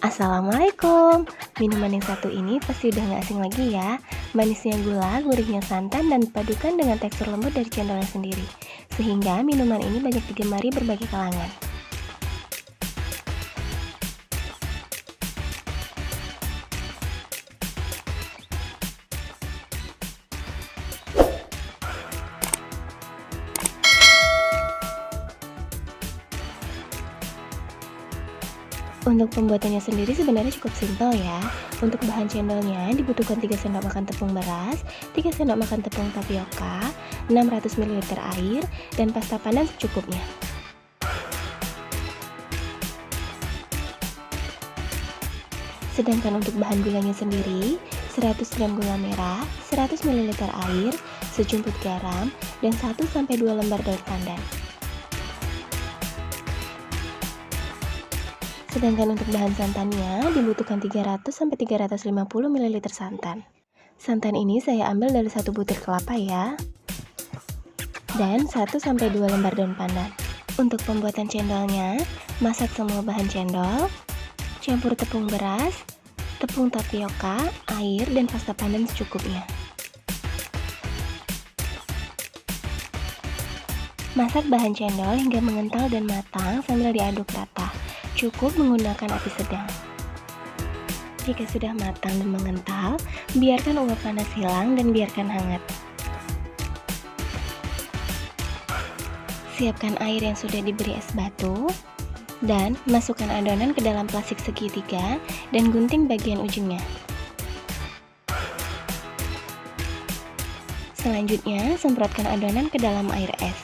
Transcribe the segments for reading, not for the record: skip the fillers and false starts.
Assalamualaikum. Minuman yang satu ini pasti udah gak asing lagi ya. Manisnya gula, gurihnya santan, dan dipadukan dengan tekstur lembut dari cendolnya sendiri. Sehingga minuman ini banyak digemari berbagai kalangan. Untuk pembuatannya sendiri sebenarnya cukup simpel ya. Untuk bahan cendolnya dibutuhkan 3 sendok makan tepung beras, 3 sendok makan tepung tapioka, 600 ml air, dan pasta pandan secukupnya. Sedangkan untuk bahan gulanya sendiri, 100 gram gula merah, 100 ml air, sejumput garam, dan 1-2 lembar daun pandan. Sedangkan untuk bahan santannya dibutuhkan 300-350 ml santan. Santan ini saya ambil dari 1 butir kelapa ya. Dan 1-2 lembar daun pandan. Untuk pembuatan cendolnya, masak semua bahan cendol, campur tepung beras, tepung tapioka, air, dan pasta pandan secukupnya. Masak bahan cendol hingga mengental dan matang sambil diaduk rata. Cukup menggunakan api sedang. Jika sudah matang dan mengental, biarkan uap panas hilang dan biarkan hangat. Siapkan air yang sudah diberi es batu, dan masukkan adonan ke dalam plastik segitiga dan gunting bagian ujungnya. Selanjutnya, semprotkan adonan ke dalam air es.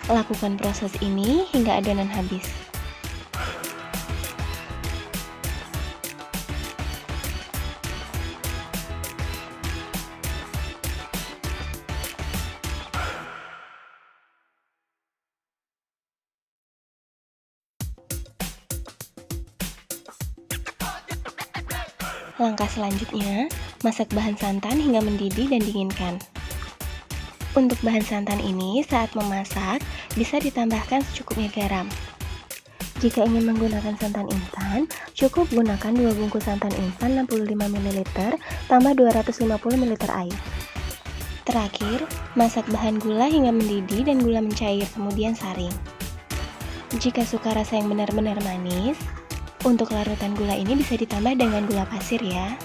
Lakukan proses ini hingga adonan habis. Langkah selanjutnya, masak bahan santan hingga mendidih dan dinginkan. Untuk bahan santan ini, saat memasak, bisa ditambahkan secukupnya garam. Jika ingin menggunakan santan instan, cukup gunakan 2 bungkus santan instan 65 ml tambah 250 ml air. Terakhir, masak bahan gula hingga mendidih dan gula mencair, kemudian saring. Jika suka rasa yang benar-benar manis, untuk larutan gula ini bisa ditambah dengan gula pasir ya.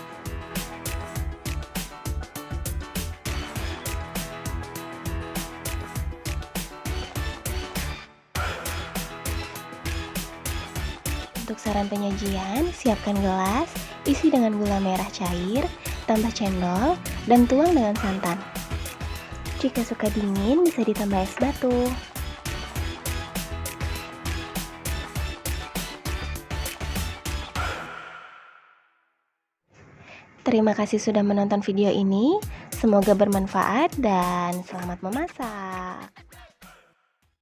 Untuk saran penyajian, siapkan gelas, isi dengan gula merah cair, tambah cendol, dan tuang dengan santan. Jika suka dingin, bisa ditambah es batu. Terima kasih sudah menonton video ini. Semoga bermanfaat dan selamat memasak.